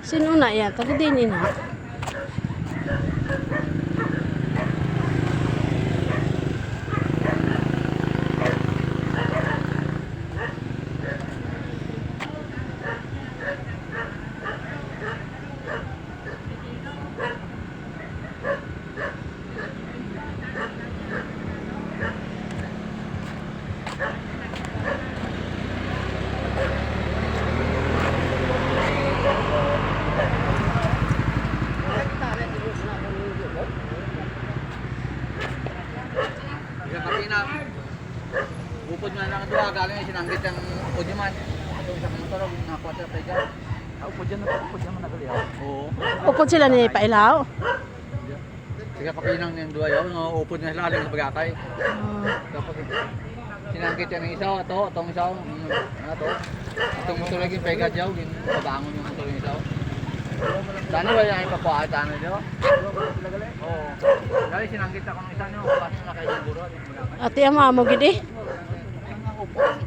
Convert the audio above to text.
Sino na yan? Taga din ina. Upod nga lang doon, galing sinanggit ang upod niya man. Itong sa motor, nakakuha sila pa dyan. Upod dyan man nagaliyaw. Oo. Upod sila ni Pailaw. Sige pakinang niyang duwa yun, upod na sila sa bagakay. Tapos sinanggit yan ng isa, itong isa, itong motor lagi pegad yaw, pabangon yung motor yung isa. Sana ba yan ipakuha, sana nyo? Oo. Dali sinanggit ako ng isa nyo, kasi na kayo siguro. Ate ama mo gidi. Upod.